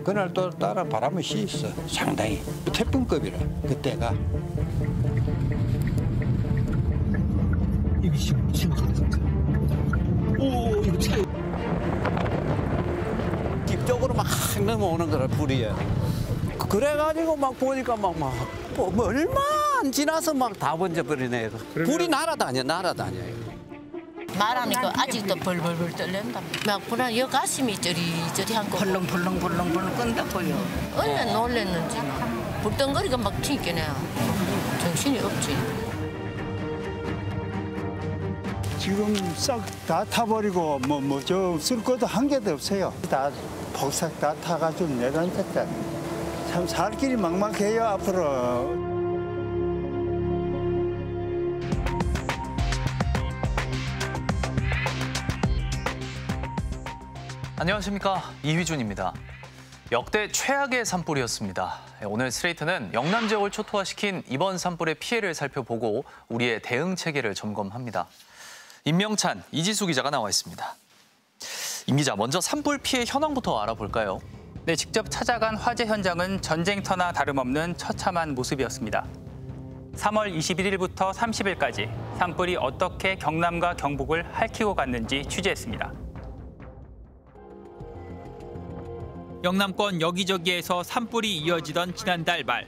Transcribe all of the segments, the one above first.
그날 또 따라 바람을 씌었어. 상당히 태풍급이라 그때가. 이거 지금 오 이거 차. 뒤쪽으로 막 넘어오는 거라 불이야. 그래가지고 막 보니까 뭐 얼마 안 지나서 막 다 번져버리네. 불이 날아다녀. 말하니까 아직도 벌벌벌 떨린다. 막 불안 여 가슴이 쩌리쩌리한 거. 벌렁벌렁 끈다고요. 얼마나 놀랬는지. 불덩거리가 막 튀기네. 정신이 없지. 지금 싹 다 타버리고 쓸 것도 한 개도 없어요. 다 폭삭 다 타가지고 내려앉았다. 참 살 길이 막막해요 앞으로. 안녕하십니까, 이휘준입니다. 역대 최악의 산불이었습니다. 오늘 스트레이트는 영남 지역을 초토화시킨 이번 산불의 피해를 살펴보고 우리의 대응 체계를 점검합니다. 임명찬, 이지수 기자가 나와 있습니다. 임 기자, 먼저 산불 피해 현황부터 알아볼까요? 네, 직접 찾아간 화재 현장은 전쟁터나 다름없는 처참한 모습이었습니다. 3월 21일부터 30일까지 산불이 어떻게 경남과 경북을 핥히고 갔는지 취재했습니다. 영남권 여기저기에서 산불이 이어지던 지난달 말.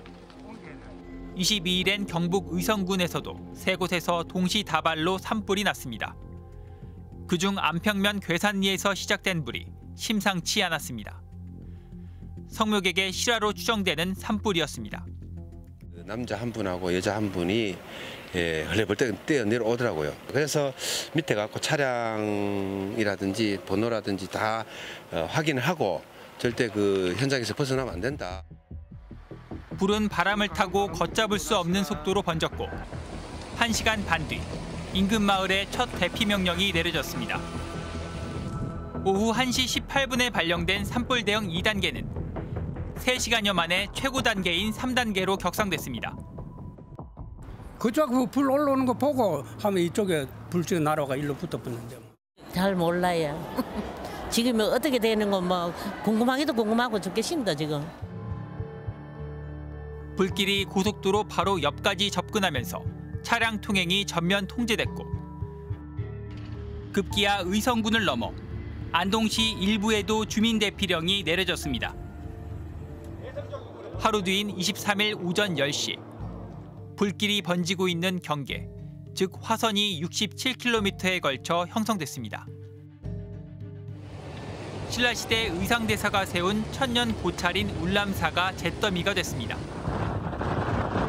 22일엔 경북 의성군에서도 세 곳에서 동시다발로 산불이 났습니다. 그중 안평면 괴산리에서 시작된 불이 심상치 않았습니다. 성묘객의 실화로 추정되는 산불이었습니다. 남자 한 분하고 여자 한 분이 헐레벌떡 뛰어 내려오더라고요. 그래서 밑에 가고 차량이라든지 번호라든지 다 확인을 하고 절대 그 현장에서 벗어나면 안 된다. 불은 바람을 타고 걷잡을 수 없는 속도로 번졌고 1시간 반 뒤 인근 마을에 첫 대피 명령이 내려졌습니다. 오후 1시 18분에 발령된 산불 대응 2단계는 3시간여 만에 최고 단계인 3단계로 격상됐습니다. 그쪽 불 올라오는 거 보고 하면 이쪽에 불빛 나라가 일로 붙어붙는데. 잘 몰라요. 지금 어떻게 되는 건 뭐 궁금하기도 궁금하고 죽겠습니다 지금. 불길이 고속도로 바로 옆까지 접근하면서 차량 통행이 전면 통제됐고 급기야 의성군을 넘어 안동시 일부에도 주민 대피령이 내려졌습니다. 하루 뒤인 23일 오전 10시 불길이 번지고 있는 경계, 즉 화선이 67km에 걸쳐 형성됐습니다. 신라시대 의상대사가 세운 천년 고찰인 울람사가 잿더미가 됐습니다.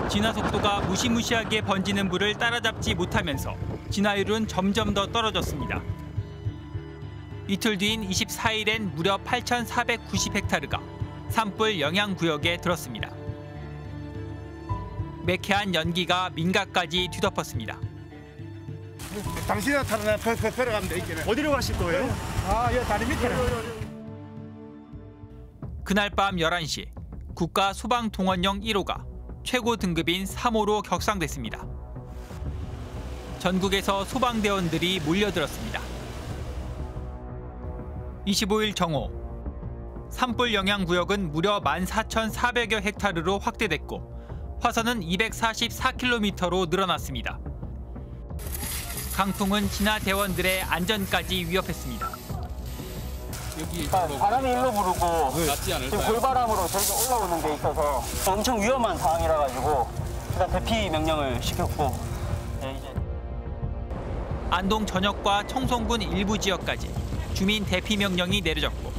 진화 속도가 무시무시하게 번지는 불을 따라잡지 못하면서 진화율은 점점 더 떨어졌습니다. 이틀 뒤인 24일엔 무려 8,490헥타르가 산불 영향구역에 들었습니다. 매캐한 연기가 민가까지 뒤덮었습니다. 당신이 걸어가면 돼, 이제는. 어디로 가실 거예요? 여기 다리 밑에는. 그날 밤 11시 국가소방동원령 1호가 최고 등급인 3호로 격상됐습니다. 전국에서 소방대원들이 몰려들었습니다. 25일 정오, 산불 영향 구역은 무려 14,400여 헥타르로 확대됐고 화선은 244km로 늘어났습니다. 강풍은 진화 대원들의 안전까지 위협했습니다. 바람이 일로 부르고 지금 골바람으로 저희가 올라오는 게 있어서 엄청 위험한 상황이라 가지고 일단 대피 명령을 시켰고 이제 안동 전역과 청송군 일부 지역까지 주민 대피 명령이 내려졌고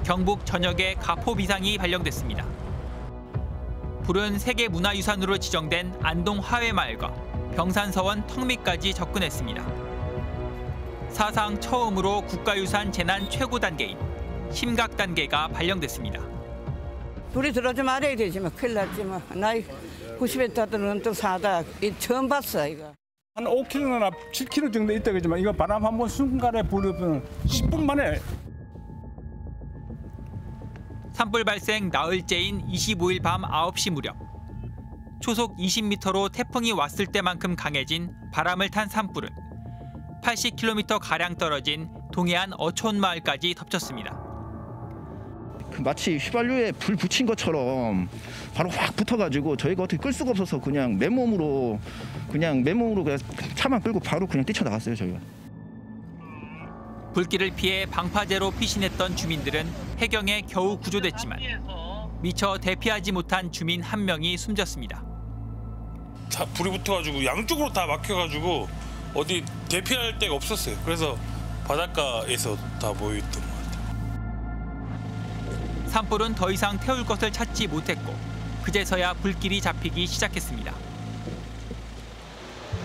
경북 전역에 가포 비상이 발령됐습니다. 불은 세계문화유산으로 지정된 안동 하회마을과 병산서원 턱밑까지 접근했습니다. 사상 처음으로 국가유산 재난 최고 단계인 심각 단계가 발령됐습니다. 불이 들어오지 말아야 되지만 큰일 났지만 나이 90에 따들은 또 사다 처음 봤어 이거. 한 5km나 7km 정도 있다 그러지만 이거 바람 한 번 순간에 불으면 10분 만에. 산불 발생 나흘째인 25일 밤 9시 무렵 초속 20m로 태풍이 왔을 때만큼 강해진 바람을 탄 산불은 80km가량 떨어진 동해안 어촌마을까지 덮쳤습니다. 마치 휘발유에 불 붙인 것처럼 바로 확 붙어가지고 저희가 어떻게 끌 수가 없어서 그냥 맨몸으로 그냥 차만 끌고 바로 그냥 뛰쳐나갔어요, 저희가. 불길을 피해 방파제로 피신했던 주민들은 해경에 겨우 구조됐지만 미처 대피하지 못한 주민 한 명이 숨졌습니다. 다 불이 붙어가지고 양쪽으로 다 막혀가지고 어디 대피할 데가 없었어요. 그래서 바닷가에서 다 모여있던 것 같아요. 산불은 더 이상 태울 것을 찾지 못했고 그제서야 불길이 잡히기 시작했습니다.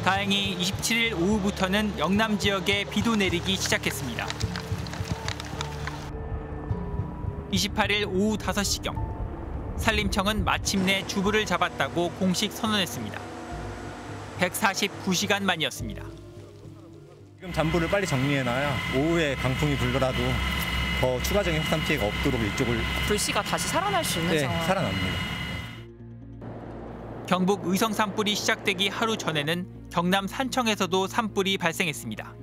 다행히 27일 오후부터는 영남 지역에 비도 내리기 시작했습니다. 28일 오후 5시경 산림청은 마침내 주부를 잡았다고 공식 선언했습니다. 149시간 만이었습니다. 지금 잔불을 빨리 정리해놔야 오후에 강풍이 불더라도 더 추가적인 확산 피해가 없도록 이쪽을 불씨가 다시 살아날 수 있는 상황. 살아납니다. 경북 의성 산불이 시작되기 하루 전에는 경남 산청에서도 산불이 발생했습니다.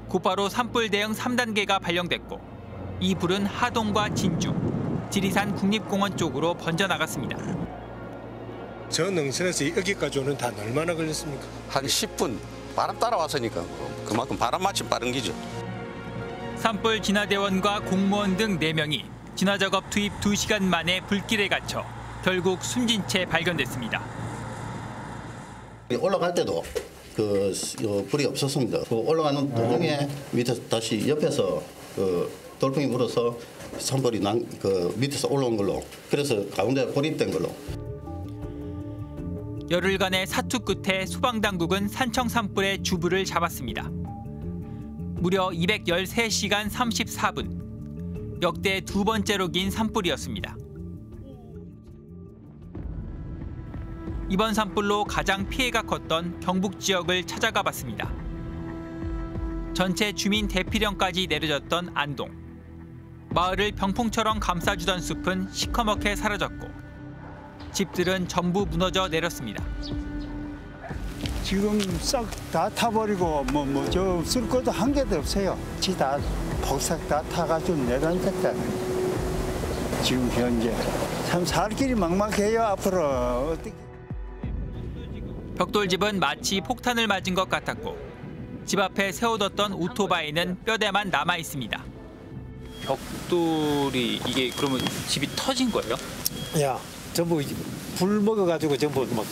곧바로 산불 대응 3단계가 발령됐고 이 불은 하동과 진주, 지리산 국립공원 쪽으로 번져나갔습니다. 저 능선에서 여기까지 오는 단 얼마나 걸렸습니까? 한 10분 바람 따라왔으니까 그만큼 바람맞이 빠른 기죠. 산불 진화대원과 공무원 등 4명이 진화작업 투입 2시간 만에 불길에 갇혀 결국 숨진 채 발견됐습니다. 올라갈 때도 불이 없었습니다. 올라가는 도중에 밑에서 다시 옆에서 돌풍이 불어서 산불이 밑에서 올라온 걸로, 그래서 가운데 고립된 걸로. 열흘간의 사투 끝에 소방당국은 산청 산불의 주부를 잡았습니다. 무려 213시간 34분. 역대 두 번째로 긴 산불이었습니다. 이번 산불로 가장 피해가 컸던 경북 지역을 찾아가 봤습니다. 전체 주민 대피령까지 내려졌던 안동. 마을을 병풍처럼 감싸주던 숲은 시커멓게 사라졌고 집들은 전부 무너져 내렸습니다. 지금 싹 다 타버리고 저 쓸 것도 한 개도 없어요. 다 폭삭 다 타가지고 내려앉았다. 지금 현재 참 살 길이 막막해요. 앞으로 어떻게? 벽돌집은 마치 폭탄을 맞은 것 같았고 집 앞에 세워뒀던 오토바이는 뼈대만 남아 있습니다. 벽돌이 이게 그러면 집이 터진 거예요? 야, 전부 불 먹어가지고 전부 막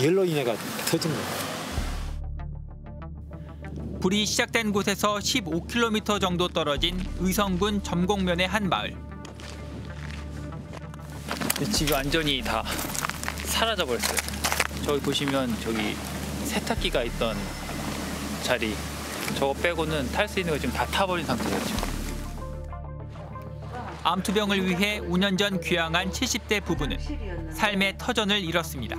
열로 인해가 터진 거야. 불이 시작된 곳에서 15km 정도 떨어진 의성군 점곡면의 한 마을. 집이 완전히 다 사라져 버렸어요. 저기 보시면 저기 세탁기가 있던 자리 저거 빼고는 탈 수 있는 거 지금 다 타버린 상태예요. 암투병을 위해 5년 전 귀향한 70대 부부는 삶의 터전을 잃었습니다.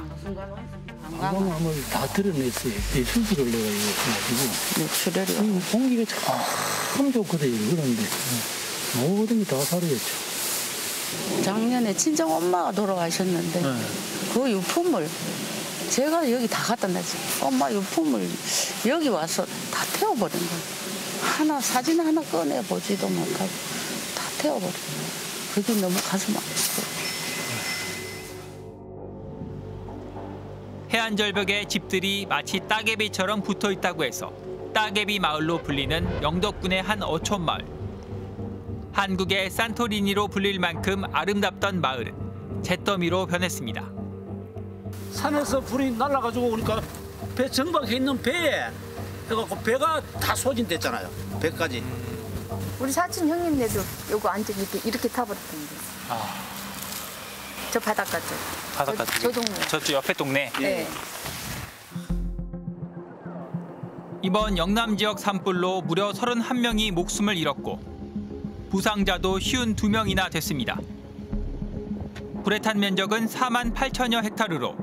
건강함을 다 드러냈어요. 수술을 내가 해가지고. 공기가 참 좋거든요. 그런데 모든 게 다 사라졌죠. 작년에 친정 엄마가 돌아가셨는데 그 유품을 제가 여기 다 갖다 놨어요. 엄마 유품을 여기 와서 다 태워버린 거예요. 사진 하나 꺼내보지도 못하고 다 태워버린 거예요. 그게 너무 가슴 아팠어요. 해안 절벽에 집들이 마치 따개비처럼 붙어 있다고 해서 따개비 마을로 불리는 영덕군의 한 어촌 마을. 한국의 산토리니로 불릴 만큼 아름답던 마을은 잿더미로 변했습니다. 산에서 불이 날아가지고 오니까 배 정박해 있는 배에 해갖고 배가 다 소진됐잖아요. 배까지. 우리 사촌 형님네도 요거 앉아 이렇게 타버렸던 거예요. 저 바닷가 쪽. 바닷가 쪽. 저 동네. 저쪽 옆에 동네. 네. 이번 영남 지역 산불로 무려 31명이 목숨을 잃었고 부상자도 52명이나 됐습니다. 불에 탄 면적은 4만 8천여 헥타르로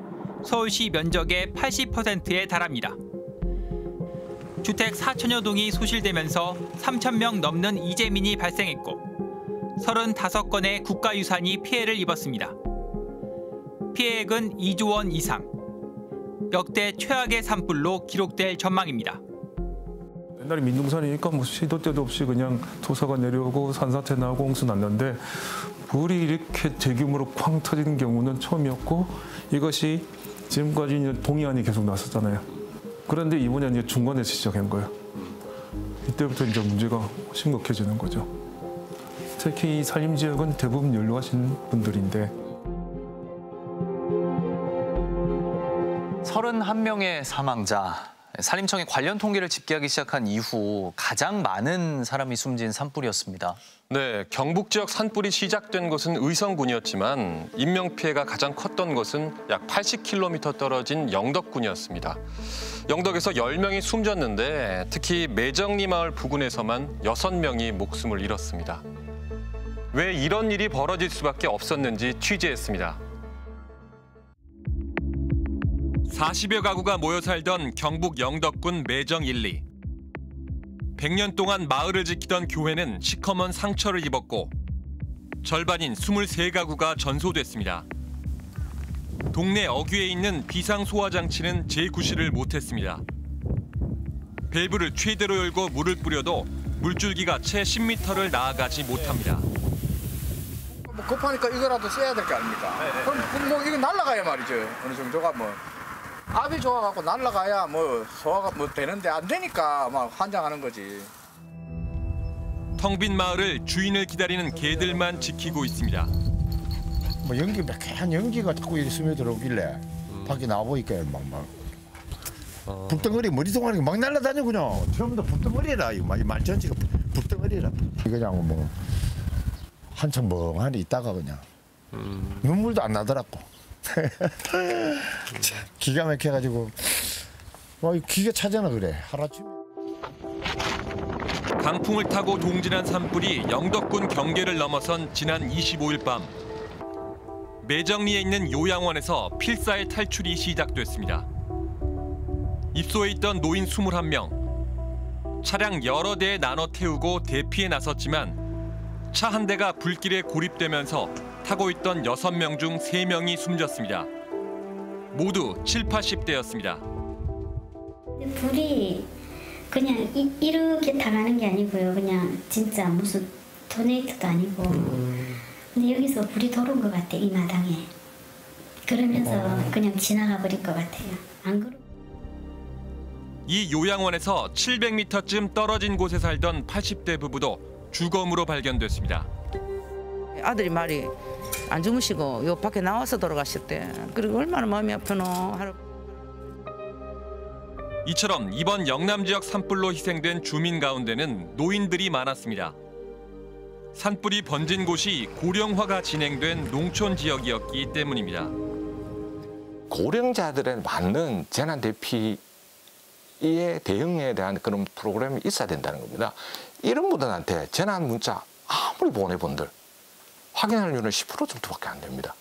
서울시 면적의 80%에 달합니다. 주택 4천여 동이 소실되면서 3,000명 넘는 이재민이 발생했고 35건의 국가유산이 피해를 입었습니다. 피해액은 2조 원 이상. 역대 최악의 산불로 기록될 전망입니다. 옛날에 민둥산이니까 뭐 시도 때도 없이 그냥 토사가 내려오고 산사태 나고 홍수 났는데 불이 이렇게 대규모로 쾅 터지는 경우는 처음이었고 이것이 지금까지 이제 동해안이 계속 났었잖아요. 그런데 이번에 이제 중간에서 시작한 거예요. 이때부터 이제 문제가 심각해지는 거죠. 특히 이 산림 지역은 대부분 연로하신 분들인데 31명의 사망자. 산림청이 관련 통계를 집계하기 시작한 이후 가장 많은 사람이 숨진 산불이었습니다. 네, 경북 지역 산불이 시작된 곳은 의성군이었지만 인명피해가 가장 컸던 곳은 약 80km 떨어진 영덕군이었습니다. 영덕에서 10명이 숨졌는데 특히 매정리 마을 부근에서만 6명이 목숨을 잃었습니다. 왜 이런 일이 벌어질 수밖에 없었는지 취재했습니다. 40여 가구가 모여 살던 경북 영덕군 매정 1, 2. 100년 동안 마을을 지키던 교회는 시커먼 상처를 입었고 절반인 23가구가 전소됐습니다. 동네 어귀에 있는 비상소화장치는 재구시를 못했습니다. 밸브를 최대로 열고 물을 뿌려도 물줄기가 채 10m를 나아가지 못합니다. 뭐 급하니까 이거라도 써야 될 거 아닙니까? 그럼 뭐 이거 날아가야 말이죠. 어느 정도가 뭐. 압이 좋아갖고 날아가야 뭐 소화가 뭐 되는데 안 되니까 막 환장하는 거지. 텅 빈 마을을 주인을 기다리는 개들만 지키고 있습니다. 뭐 연기 매캐한 연기가 자꾸 이렇게 스며들어오길래 밖에 나와보니까 막 북덩어리 머리통하는 게 막 날아다녀 그냥. 처음부터 북덩어리라 이거 말전지가 북덩어리라. 그냥 뭐 한참 멍하니 있다가 그냥 눈물도 안 나더라고. 기가 막혀가지고 기가 차잖아 그래 하루아침에. 강풍을 타고 동진한 산불이 영덕군 경계를 넘어선 지난 25일 밤 매정리에 있는 요양원에서 필사의 탈출이 시작됐습니다. 입소에 있던 노인 21명. 차량 여러 대에 나눠 태우고 대피에 나섰지만 차 한 대가 불길에 고립되면서 타고 있던 6명 중 3명이 숨졌습니다. 모두 7, 80대였습니다. 불이 그냥 이렇게 타가는 게 아니고요. 그냥 진짜 무슨 토네이도도 아니고 근데 여기서 불이 들어온 것 같아, 이 마당에. 그러면서 그냥 지나가 버릴 것 같아요. 안 그러... 이 요양원에서 700m쯤 떨어진 곳에 살던 80대 부부도 주검으로 발견됐습니다. 아들이 말이 안 주무시고 요 밖에 나와서 돌아가셨대. 그리고 얼마나 마음이 아프노. 이처럼 이번 영남 지역 산불로 희생된 주민 가운데는 노인들이 많았습니다. 산불이 번진 곳이 고령화가 진행된 농촌 지역이었기 때문입니다. 고령자들에 맞는 재난 대피에 대응에 대한 그런 프로그램이 있어야 된다는 겁니다. 이런 분들한테 재난 문자 아무리 보내본들 확인할 률은 10% 정도밖에 안 됩니다.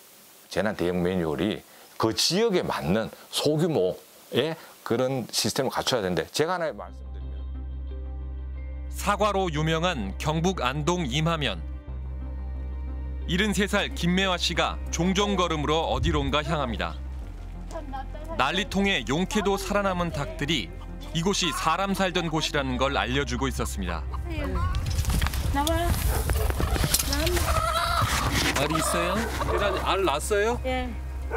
재난 대응 매뉴얼이 그 지역에 맞는 소규모의 그런 시스템을 갖춰야 되는데 제가 하나 말씀드리면 사과로 유명한 경북 안동 임하면 73살 김매화 씨가 종종 걸음으로 어디론가 향합니다. 난리통에 용케도 살아남은 닭들이 이곳이 사람 살던 곳이라는 걸 알려주고 있었습니다. 나와요. 알이 있어요? 계란 알 낳았어요? 예.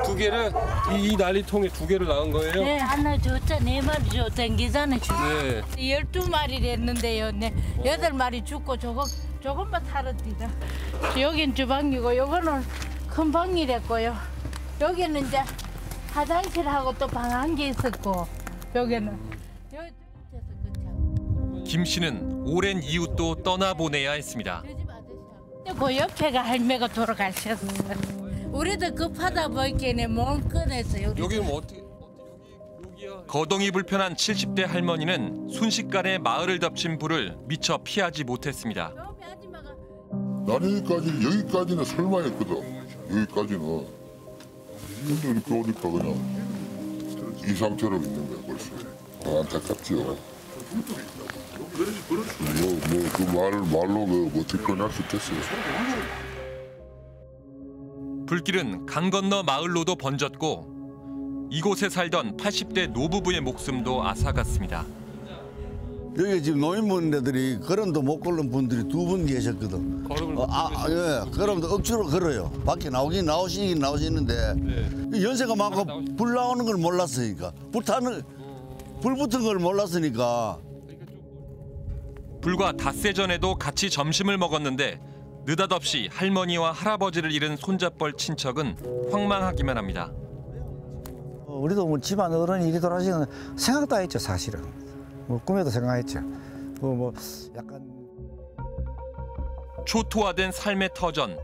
2개를 이 난리통에 2개를 낳은 거예요? 네, 하나 줬자 4마리 줘 땡기잖아요. 네. 12마리를 했는데요. 네, 8마리 죽고 조금만 살았디다. 여긴 주방이고 요거는 큰 방이랬고요. 여기는 이제 화장실하고 또 방 한 개 있었고 여기는. 김 씨는 오랜 이웃도 떠나보내야 했습니다. 그 옆에가 할매가 돌아가셨어. 우리도 급하다 보니까 몸 꺼냈어요. 여기는 뭐 어떻게? 거동이 불편한 70대 할머니는 순식간에 마을을 덮친 불을 미처 피하지 못했습니다. 나는 여기까지는 설마였거든. 여기까지는. 근데 이렇게 오니까 그냥 이 상태로 있는 거야 벌써. 안타깝죠. 그 말로 어떻게 표현할 수 있겠어요. 불길은 강 건너 마을로도 번졌고 이곳에 살던 80대 노부부의 목숨도 앗아갔습니다. 여기 지금 노인분들이 걸음도 못 걸은 분들이 2분 계셨거든. 예, 걸음도 억지로 걸어요. 밖에 나오시긴 나오시는데 연세가 많고 불 나오는 걸 몰랐으니까 불 붙은 걸 몰랐으니까. 불과 닷새 전에도 같이 점심을 먹었는데 느닷없이 할머니와 할아버지를 잃은 손자뻘 친척은 황망하기만 합니다. 우리도 뭐 집안 어른이 이리 돌아가시는 생각도 했죠, 사실은. 뭐 꿈에도 생각했죠. 뭐 약간 초토화된 삶의 터전.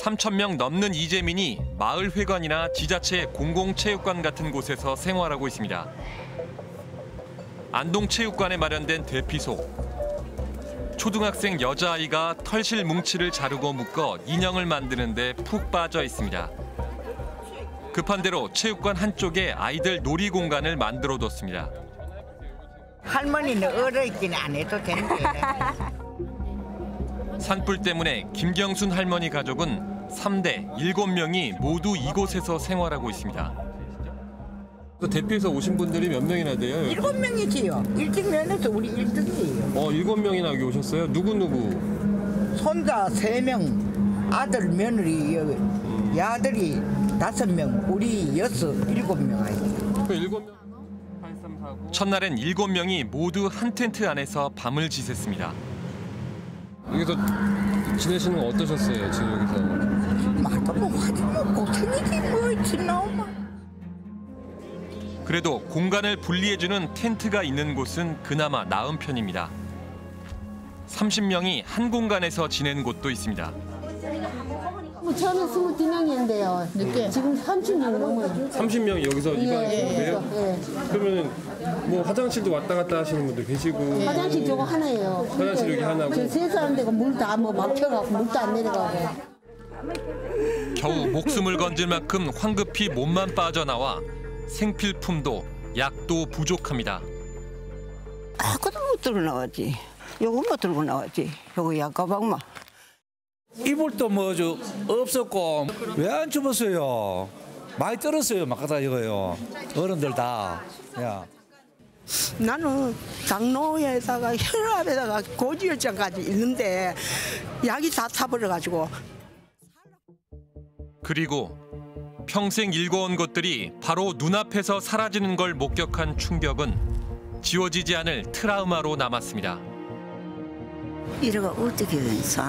3,000명 넘는 이재민이 마을회관이나 지자체 공공체육관 같은 곳에서 생활하고 있습니다. 안동체육관에 마련된 대피소. 초등학생 여자아이가 털실 뭉치를 자르고 묶어 인형을 만드는 데 푹 빠져 있습니다. 급한 대로 체육관 한쪽에 아이들 놀이 공간을 만들어뒀습니다. 할머니는 얼어있기는 안 해도 되는데. 산불 때문에 김경순 할머니 가족은 3대 7명이 모두 이곳에서 생활하고 있습니다. 대피해서 오신 분들이 몇 명이나 돼요? 7명이지요. 일찍 면에서 우리 1등이에요. 7명이나 여기 오셨어요? 누구? 손자 3명, 아들 며느리 야들이 5명, 우리 7명 아이고. 7명. 첫날엔 7명이 모두 한 텐트 안에서 밤을 지샜습니다. 여기서 지내시는 건 어떠셨어요? 지금 여기서? 말도 못하지 뭐 고생이지 뭐 지나오마. 그래도 공간을 분리해주는 텐트가 있는 곳은 그나마 나은 편입니다. 30명이 한 공간에서 지낸 곳도 있습니다. 저는 22명인데요. 지금 30명 넘어요. 30명이 여기서 입원하셨는데요? 네. 그러면 뭐 화장실도 왔다 갔다 하시는 분들 계시고. 화장실 저거 하나예요. 화장실 여기 하나고. 저 세 사람 되고 물 다 뭐 막혀가고 물도 안 내려가고. 겨우 목숨을 건질 만큼 황급히 몸만 빠져나와 생필품도 약도 부족합니다. 아무것도 못 들고 나왔지. 요것만 들고 나왔지. 요거 약 가방만. 이불도 뭐 없었고 왜 안 접었어요? 많이 떨었어요. 막 갖다 이거요. 어른들 다. 야. 나는 장로에다가 혈압에다가 고지혈증까지 있는데 약이 다 타버려가지고. 그리고 평생 일궈온 것들이 바로 눈앞에서 사라지는 걸 목격한 충격은 지워지지 않을 트라우마로 남았습니다. 이래가 어떻게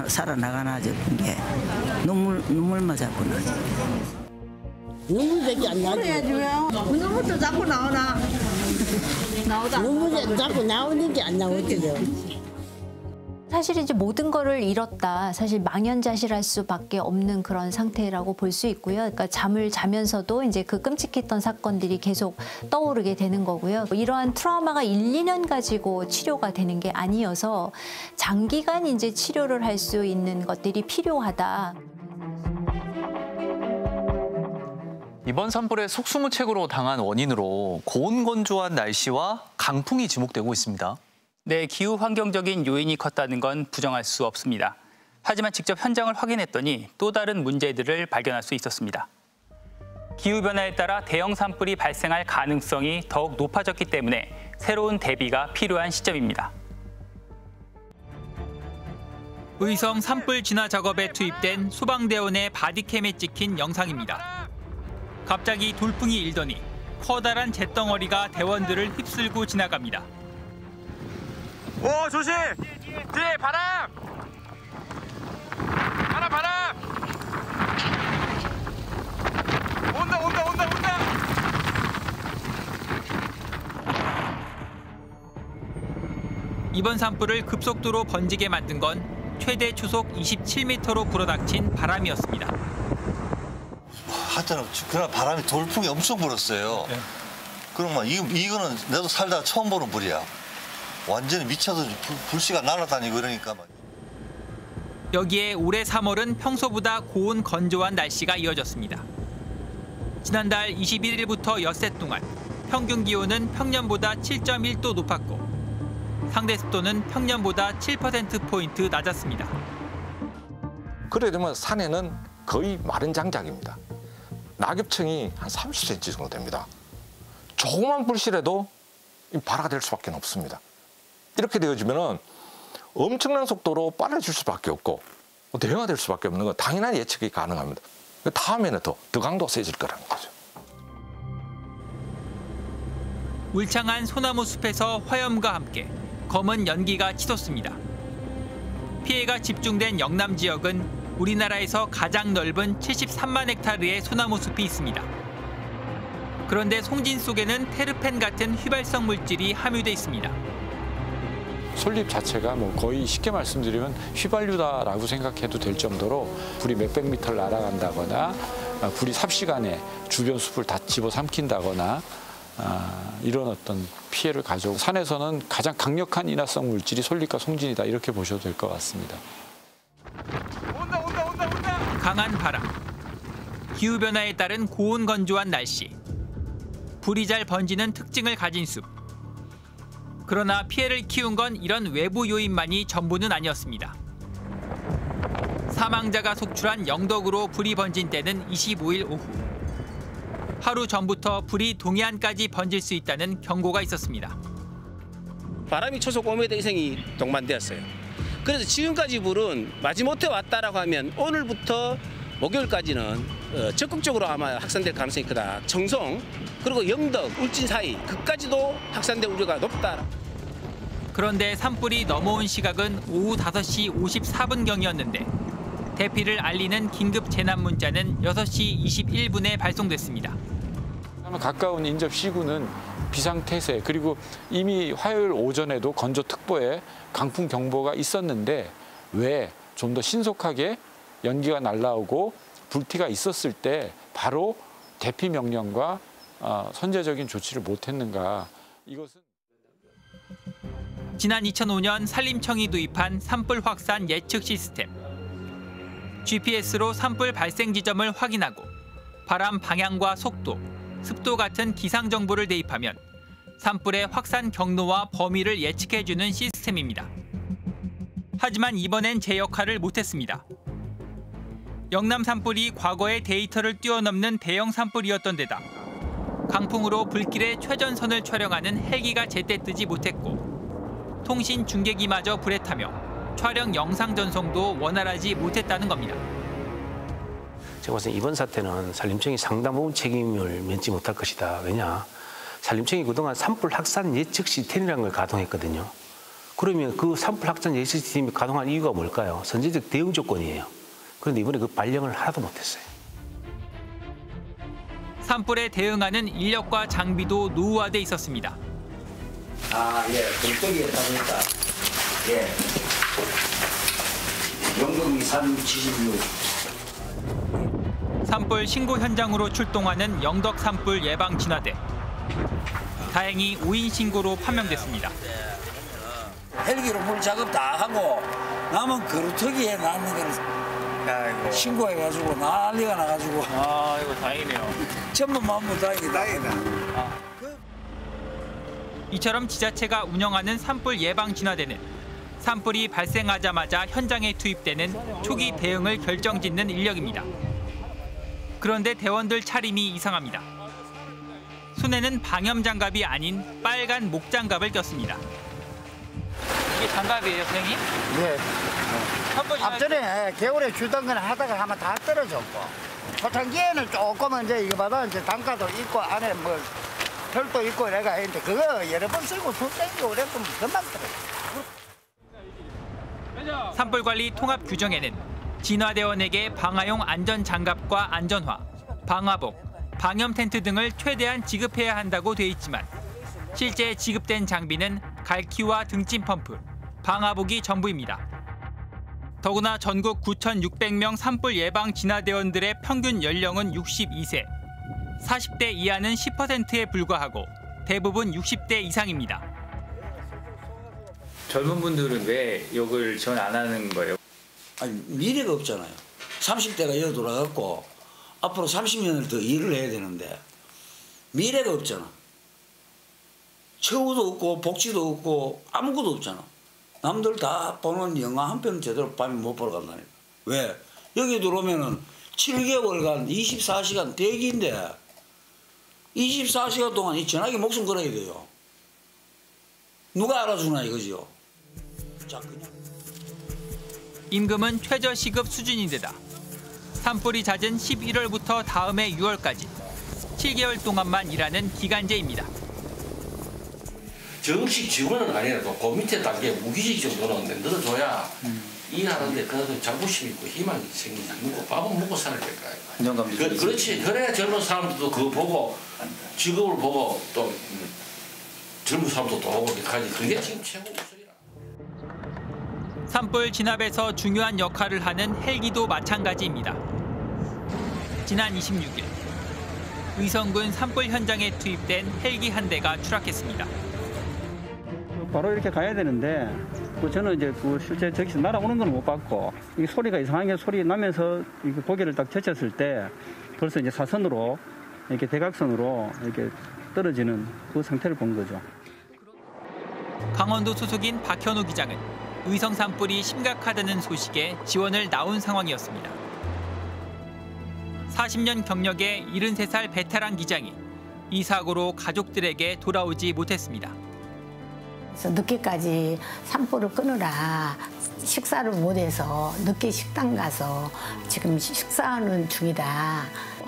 살아나가나 싶은 게 눈물 맞았고 나지. 눈물밖에 안 나지. 눈물도 자꾸 나오나? 눈물이 자꾸 나오는 게 안 나오거든. 사실 이제 모든 거를 잃었다. 사실 망연자실할 수밖에 없는 그런 상태라고 볼 수 있고요. 그러니까 잠을 자면서도 이제 그 끔찍했던 사건들이 계속 떠오르게 되는 거고요. 이러한 트라우마가 1, 2년 가지고 치료가 되는 게 아니어서 장기간 이제 치료를 할 수 있는 것들이 필요하다. 이번 산불의 속수무책으로 당한 원인으로 고온건조한 날씨와 강풍이 지목되고 있습니다. 네, 기후 환경적인 요인이 컸다는 건 부정할 수 없습니다. 하지만 직접 현장을 확인했더니 또 다른 문제들을 발견할 수 있었습니다. 기후변화에 따라 대형 산불이 발생할 가능성이 더욱 높아졌기 때문에 새로운 대비가 필요한 시점입니다. 의성 산불 진화 작업에 투입된 소방대원의 바디캠에 찍힌 영상입니다. 갑자기 돌풍이 일더니 커다란 잿덩어리가 대원들을 휩쓸고 지나갑니다. 오, 조심! 뒤에 바람! 바람! 온다! 이번 산불을 급속도로 번지게 만든 건 최대 초속 27m로 불어닥친 바람이었습니다. 하여튼 그날 바람이 돌풍이 엄청 불었어요. 그럼 막 이거는 나도 살다가 처음 보는 불이야. 완전히 미쳐서 불씨가 날아다니고 이러니까. 여기에 올해 3월은 평소보다 고온 건조한 날씨가 이어졌습니다. 지난달 21일부터 엿새 동안 평균 기온은 평년보다 7.1도 높았고 상대 습도는 평년보다 7%포인트 낮았습니다. 그래 되면 산에는 거의 마른 장작입니다. 낙엽층이 한 30cm 정도 됩니다. 조그만 불씨라도 발화가 될 수밖에 없습니다. 이렇게 되어지면은 엄청난 속도로 빨라질 수밖에 없고 대형화될 수밖에 없는 건 당연한 예측이 가능합니다. 다음에는 더 강도가 세질 거라는 거죠. 울창한 소나무 숲에서 화염과 함께 검은 연기가 치솟습니다. 피해가 집중된 영남 지역은 우리나라에서 가장 넓은 73만 헥타르의 소나무 숲이 있습니다. 그런데 송진 속에는 테르펜 같은 휘발성 물질이 함유돼 있습니다. 솔잎 자체가 뭐 거의 쉽게 말씀드리면 휘발유다라고 생각해도 될 정도로 불이 몇백 미터를 날아간다거나 불이 삽시간에 주변 숲을 다 집어삼킨다거나 이런 어떤 피해를 가져오고 산에서는 가장 강력한 인화성 물질이 솔잎과 송진이다 이렇게 보셔도 될 것 같습니다. 강한 바람, 기후변화에 따른 고온 건조한 날씨, 불이 잘 번지는 특징을 가진 숲. 그러나 피해를 키운 건 이런 외부 요인만이 전부는 아니었습니다. 사망자가 속출한 영덕으로 불이 번진 때는 25일 오후. 하루 전부터 불이 동해안까지 번질 수 있다는 경고가 있었습니다. 바람이 초속 5m 이상이 동반되었어요. 그래서 지금까지 불은 마지못해 왔다라고 하면 오늘부터 목요일까지는 적극적으로 아마 확산될 가능성이 크다. 청송 그리고 영덕, 울진 사이 그까지도 확산될 우려가 높다. 그런데 산불이 넘어온 시각은 오후 5시 54분경이었는데 대피를 알리는 긴급 재난 문자는 6시 21분에 발송됐습니다. 가까운 인접 시군은 비상태세 그리고 이미 화요일 오전에도 건조특보에 강풍 경보가 있었는데 왜 좀 더 신속하게 연기가 날라오고 불티가 있었을 때 바로 대피 명령과 선제적인 조치를 못했는가. 이것은 지난 2005년 산림청이 도입한 산불 확산 예측 시스템. GPS로 산불 발생 지점을 확인하고 바람 방향과 속도, 습도 같은 기상 정보를 대입하면 산불의 확산 경로와 범위를 예측해주는 시스템입니다. 하지만 이번엔 제 역할을 못했습니다. 영남 산불이 과거의 데이터를 뛰어넘는 대형 산불이었던 데다 강풍으로 불길의 최전선을 촬영하는 헬기가 제때 뜨지 못했고 통신 중계기마저 불에 타며 촬영 영상 전송도 원활하지 못했다는 겁니다. 제가 봤을 때 이번 사태는 산림청이 상당 부분 책임을 면치 못할 것이다. 왜냐? 산림청이 그동안 산불 확산 예측 시스템이라는 걸 가동했거든요. 그러면 그 산불 확산 예측 시스템이 가동한 이유가 뭘까요? 선제적 대응 조건이에요. 그런데 이번에 그 발령을 하나도 못했어요. 산불에 대응하는 인력과 장비도 노후화돼 있었습니다. 돌덩이에 따르니까 영동이 376. 산불 신고 현장으로 출동하는 영덕 산불 예방 진화대. 다행히 5인 신고로 판명됐습니다. 헬기로 물 작업 다 하고 남은 그루터기에 남는 걸 신고해가지고 난리가 나가지고. 이거 다행이네요. 전부 마음으로 다행이다. 이처럼 지자체가 운영하는 산불 예방 진화대는 산불이 발생하자마자 현장에 투입되는 초기 대응을 결정짓는 인력입니다. 그런데 대원들 차림이 이상합니다. 손에는 방염 장갑이 아닌 빨간 목장갑을 꼈습니다. 이게 장갑이에요, 선생님? 네. 앞전에 겨울에 주던 건 하다가 아마 다 떨어졌고 초창기에는 조금은 이제 이거보다 이제 단가도 있고 안에 뭐 털도 있고 내가 했는데 그거 여러 번 쓰고 손 떼고 그랬으면 금방 떨어져. 산불 관리 통합 규정에는 진화대원에게 방화용 안전 장갑과 안전화, 방화복, 방염 텐트 등을 최대한 지급해야 한다고 돼 있지만 실제 지급된 장비는 갈퀴와 등짐 펌프, 방화복이 전부입니다. 더구나 전국 9,600명 산불 예방 진화대원들의 평균 연령은 62세, 40대 이하는 10%에 불과하고 대부분 60대 이상입니다. 젊은 분들은 왜 이걸 지원 안 하는 거예요? 아니 미래가 없잖아요. 30대가 여기 돌아갔고 앞으로 30년을 더 일을 해야 되는데 미래가 없잖아. 처우도 없고 복지도 없고 아무것도 없잖아. 남들 다 보는 영화 한 편 제대로 밤에 못 보러 간다니까. 왜? 여기 들어오면은 7개월간 24시간 대기인데 24시간 동안 이 전화기 목숨 걸어야 돼요. 누가 알아주나 이거지요. 자, 그냥. 임금은 최저시급 수준인데다 산불이 잦은 11월부터 다음해 6월까지 7개월 동안만 일하는 기간제입니다. 정식 직원은 아니라도 그 밑에 단계 무기직 정도는 늘어줘야 일하는데 그래도 자부심 있고 희망이 생기지. 밥은 먹고 살아야 될 거야. 안정감도 그렇지. 그래야 젊은 사람들도 그거 보고 직업을 보고 또 젊은 사람도 또 오고 가지. 그게 지금 최고 우선이라. 산불 진압에서 중요한 역할을 하는 헬기도 마찬가지입니다. 지난 26일 의성군 산불 현장에 투입된 헬기 한 대가 추락했습니다. 바로 이렇게 가야 되는데 저는 이제 실제 저기서 날아오는 건 못 봤고 이 소리가 이상하게 소리 나면서 고개를 딱 젖혔을 때 벌써 이제 사선으로 이렇게 대각선으로 이렇게 떨어지는 그 상태를 본 거죠. 강원도 소속인 박현우 기장은 의성 산불이 심각하다는 소식에 지원을 나온 상황이었습니다. 40년 경력의 73살 베테랑 기장이 이 사고로 가족들에게 돌아오지 못했습니다. 그래서 늦게까지 산불을 끄느라 식사를 못해서 늦게 식당 가서 지금 식사하는 중이다.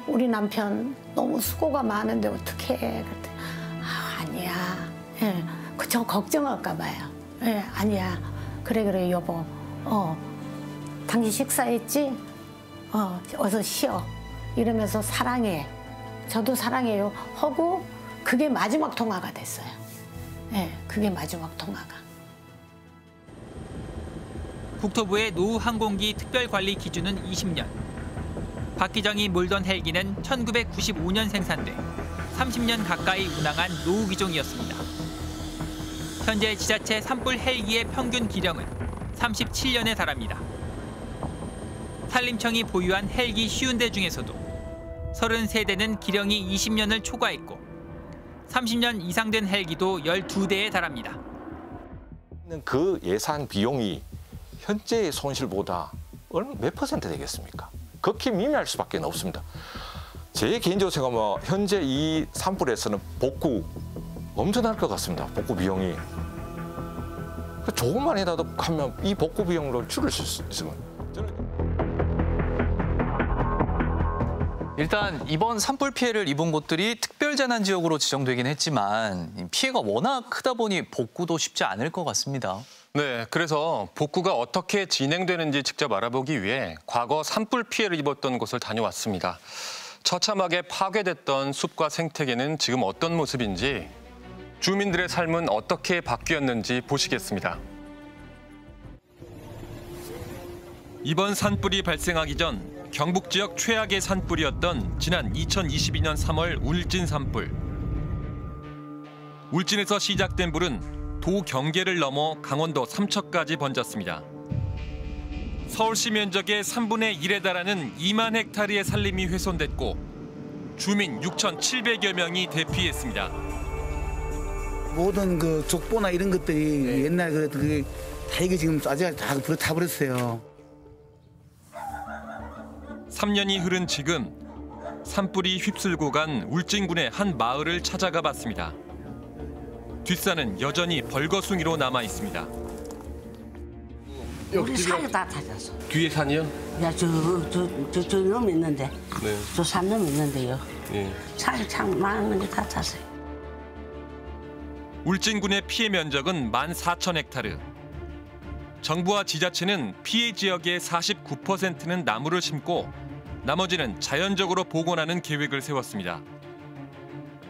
우리 남편 너무 수고가 많은데 어떡해. 그랬더니 아니야. 예, 저 걱정할까 봐요. 예, 아니야. 그래 여보. 당신 식사했지? 어서 쉬어. 이러면서 사랑해. 저도 사랑해요. 하고 그게 마지막 통화가 됐어요. 네, 그게 마지막 통화가. 국토부의 노후 항공기 특별관리 기준은 20년. 박 기장이 몰던 헬기는 1995년 생산돼 30년 가까이 운항한 노후 기종이었습니다. 현재 지자체 산불 헬기의 평균 기령은 37년에 달합니다. 산림청이 보유한 헬기 50대 중에서도 33대는 기령이 20년을 초과했고 30년 이상 된 헬기도 12대에 달합니다. 그 예산 비용이 현재의 손실보다 몇 퍼센트 되겠습니까? 극히 미미할 수밖에 없습니다. 제 개인적으로 생각하면 현재 이 산불에서는 복구 엄청날 것 같습니다. 복구 비용이. 조금만 해도 하면 이 복구 비용을 줄일 수 있으면. 일단 이번 산불 피해를 입은 곳들이 특별재난지역으로 지정되긴 했지만 피해가 워낙 크다 보니 복구도 쉽지 않을 것 같습니다. 네, 그래서 복구가 어떻게 진행되는지 직접 알아보기 위해 과거 산불 피해를 입었던 곳을 다녀왔습니다. 처참하게 파괴됐던 숲과 생태계는 지금 어떤 모습인지, 주민들의 삶은 어떻게 바뀌었는지 보시겠습니다. 이번 산불이 발생하기 전 경북 지역 최악의 산불이었던 지난 2022년 3월 울진 산불. 울진에서 시작된 불은 도 경계를 넘어 강원도 삼척까지 번졌습니다. 서울시 면적의 3분의 1에 달하는 2만 헥타르의 산림이 훼손됐고 주민 6,700여 명이 대피했습니다. 모든 그 족보나 이런 것들이 옛날 그게 다 이게 지금 아직 다 불타버렸어요. 3년이 흐른 지금 산불이 휩쓸고 간 울진군의 한 마을을 찾아가 봤습니다. 뒷산은 여전히 벌거숭이로 남아 있습니다. 우리 산이 다 찾았어. 뒤에 산이요? 야, 저 놈 있는데, 네. 저 산놈 있는데요. 네. 산이 참 많은 게 다 찼어요. 울진군의 피해 면적은 14,000헥타르. 정부와 지자체는 피해 지역의 49%는 나무를 심고 나머지는 자연적으로 복원하는 계획을 세웠습니다.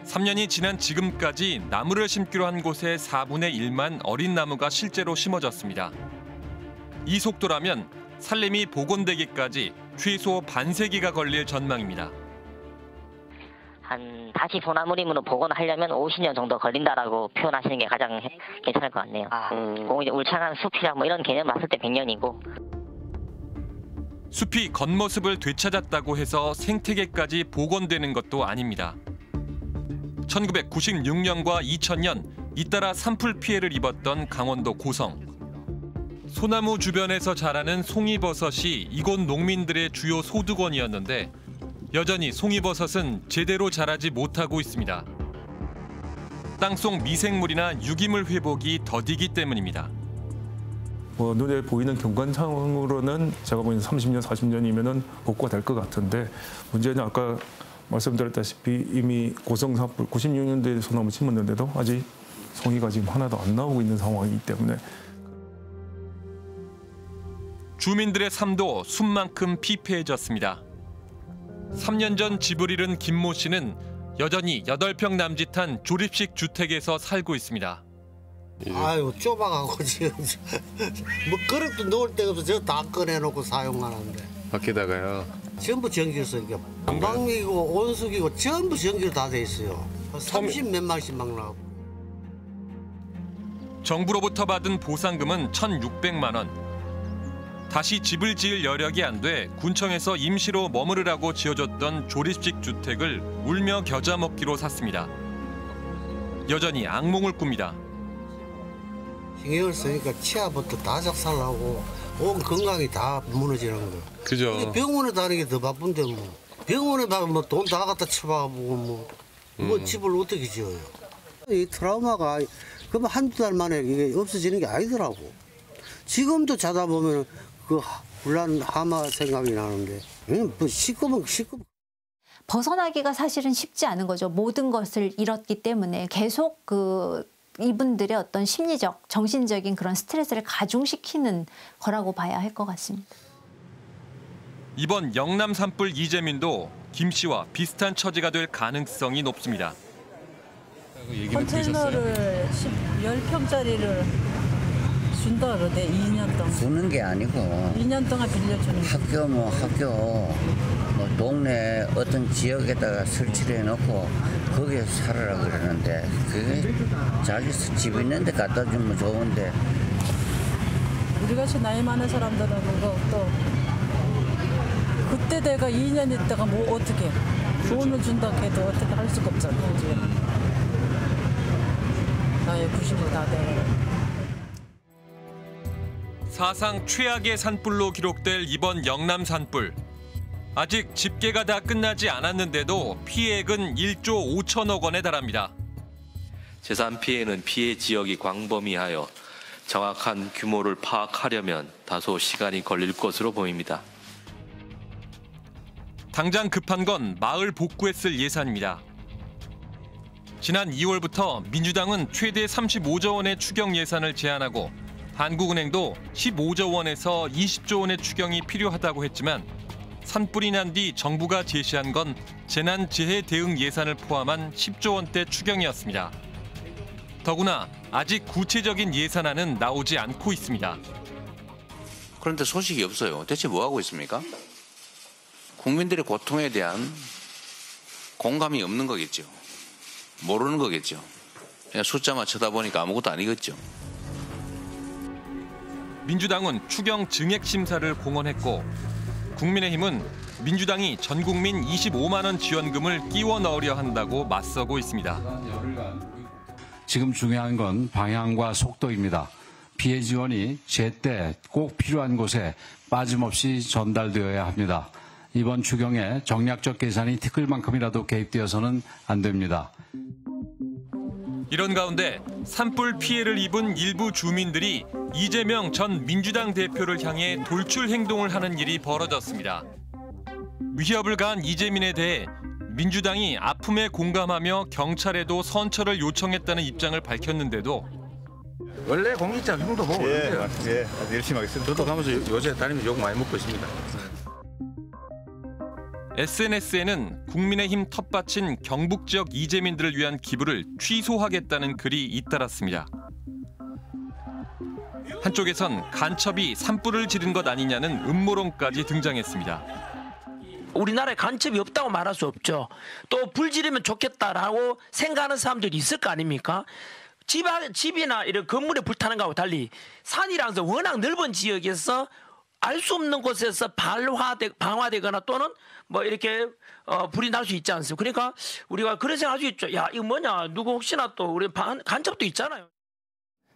3년이 지난 지금까지 나무를 심기로 한 곳의 4분의 1만 어린 나무가 실제로 심어졌습니다. 이 속도라면 산림이 복원되기까지 최소 반세기가 걸릴 전망입니다. 다시 소나무림으로 복원하려면 50년 정도 걸린다라고 표현하시는 게 가장 괜찮을 것 같네요. 이제 울창한 숲이랑 뭐 이런 개념 봤을 때 100년이고. 숲이 겉모습을 되찾았다고 해서 생태계까지 복원되는 것도 아닙니다. 1996년과 2000년 잇따라 산불 피해를 입었던 강원도 고성. 소나무 주변에서 자라는 송이버섯이 이곳 농민들의 주요 소득원이었는데 여전히 송이버섯은 제대로 자라지 못하고 있습니다. 땅속 미생물이나 유기물 회복이 더디기 때문입니다. 눈에 보이는 경관상으로는 제가 보기에는 30년, 40년이면은 복구가 될 것 같은데 문제는 아까 말씀드렸다시피 이미 고성산불 96년도에 소나무 심었는데도 아직 송이가 지금 하나도 안 나오고 있는 상황이기 때문에 주민들의 삶도 숨만큼 피폐해졌습니다. 3년 전 집을 잃은 김모 씨는 여전히 8평 남짓한 조립식 주택에서 살고 있습니다. 아유 좁아가고 지금 뭐 그릇도 놓을 데가 없어. 저 다 꺼내놓고 사용하는데. 밖에다가요. 전부 전기로 이게 방방이고 온수기고 전부 전기로 다 돼 있어요. 30몇만씩 막 나오고. 정부로부터 받은 보상금은 1,600만 원. 다시 집을 지을 여력이 안 돼 군청에서 임시로 머무르라고 지어줬던 조립식 주택을 울며 겨자 먹기로 샀습니다. 여전히 악몽을 꿉니다. 신경을 쓰니까 치아부터 다 작살나고 온 건강이 다 무너지는 거. 그죠. 병원에 다니는 게 더 바쁜데 뭐. 병원에 가면 뭐 돈 다 갖다 쳐박아보고 뭐 집을 어떻게 지어요. 이 트라우마가 그러면 한두 달 만에 이게 없어지는 게 아니더라고. 지금도 자다 보면 그 불난 하마 생각이 나는데 뭐 시끄면. 벗어나기가 사실은 쉽지 않은 거죠. 모든 것을 잃었기 때문에 계속 이분들의 어떤 심리적, 정신적인 그런 스트레스를 가중시키는 거라고 봐야 할 것 같습니다. 이번 영남 산불 이재민도 김 씨와 비슷한 처지가 될 가능성이 높습니다. 컨테이너를 10평짜리를 준다 그러대 2년 동안. 주는 게 아니고 2년 동안 빌려주는 학교 뭐 동네 어떤 지역에다가 설치를 해놓고 거기에 살아라 그러는데 그게 자기 집 있는 데 갖다 주면 좋은데 우리같이 나이 많은 사람들은 그거 또 그때 내가 2년 있다가 뭐 어떻게 돈을 준다고 해도 어떻게 할 수가 없잖아요 지금. 나이 90이 다 돼요. 사상 최악의 산불로 기록될 이번 영남 산불. 아직 집계가 다 끝나지 않았는데도 피해액은 1조 5천억 원에 달합니다. 재산 피해는 피해 지역이 광범위하여 정확한 규모를 파악하려면 다소 시간이 걸릴 것으로 보입니다. 당장 급한 건 마을 복구에 쓸 예산입니다. 지난 2월부터 민주당은 최대 35조 원의 추경 예산을 제안하고 한국은행도 15조 원에서 20조 원의 추경이 필요하다고 했지만 산불이 난 뒤 정부가 제시한 건 재난재해 대응 예산을 포함한 10조 원대 추경이었습니다. 더구나 아직 구체적인 예산안은 나오지 않고 있습니다. 그런데 소식이 없어요. 대체 뭐 하고 있습니까? 국민들의 고통에 대한 공감이 없는 거겠죠. 모르는 거겠죠. 그냥 숫자만 쳐다보니까 아무것도 아니겠죠. 민주당은 추경 증액 심사를 공언했고 국민의힘은 민주당이 전 국민 25만 원 지원금을 끼워 넣으려 한다고 맞서고 있습니다. 지금 중요한 건 방향과 속도입니다. 피해 지원이 제때 꼭 필요한 곳에 빠짐없이 전달되어야 합니다. 이번 추경에 정략적 계산이 티끌만큼이라도 개입되어서는 안 됩니다. 이런 가운데 산불 피해를 입은 일부 주민들이 이재명 전 민주당 대표를 향해 돌출 행동을 하는 일이 벌어졌습니다. 위협을 가한 이재민에 대해 민주당이 아픔에 공감하며 경찰에도 선처를 요청했다는 입장을 밝혔는데도 원래 공직자 형도 보고 그러세요. 예, 열심히 하겠습니다. 저도 가면서 요새 다니면서 욕 많이 먹고 있습니다. SNS에는 국민의힘 텃밭인 경북 지역 이재민들을 위한 기부를 취소하겠다는 글이 잇따랐습니다. 한쪽에선 간첩이 산불을 지른 것 아니냐는 음모론까지 등장했습니다. 우리나라에 간첩이 없다고 말할 수 없죠. 또 불 지르면 좋겠다라고 생각하는 사람들이 있을 거 아닙니까? 집이나 이런 건물에 불타는 거하고 달리 산이라서 워낙 넓은 지역에서 알 수 없는 곳에서 방화되거나 또는 뭐 이렇게 불이 날 수 있지 않습니까? 그러니까 우리가 그런 생각할 수 있죠. 야, 이거 뭐냐? 누구 혹시나 또 우리 간첩도 있잖아요.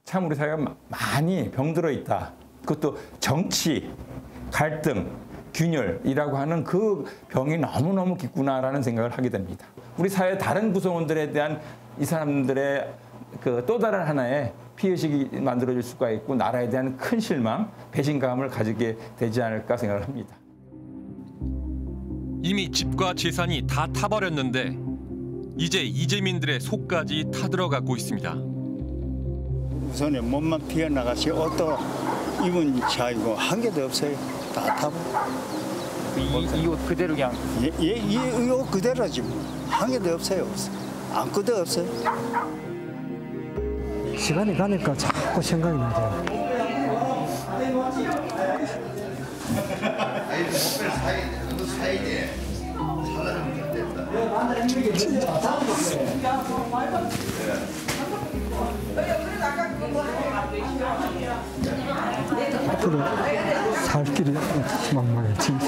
참 우리 사회가 많이 병들어 있다. 그것도 정치, 갈등, 균열이라고 하는 그 병이 너무너무 깊구나라는 생각을 하게 됩니다. 우리 사회 다른 구성원들에 대한 이 사람들의 그 또 다른 하나의 피해의식이 만들어질 수가 있고 나라에 대한 큰 실망, 배신감을 가지게 되지 않을까 생각을 합니다. 이미 집과 재산이 다 타버렸는데 이제 이재민들의 속까지 타들어가고 있습니다. 우선에 몸만 피어나가시 옷도 입은 차이고 한 개도 없어요. 다 타고. 이 옷 그대로 그냥? 이 옷 그대로지 뭐. 한 개도 없어요. 아무것도 없어요. 시간이 가니까 자꾸 생각이 나죠. 앞으로 살 길이 막막해 진짜.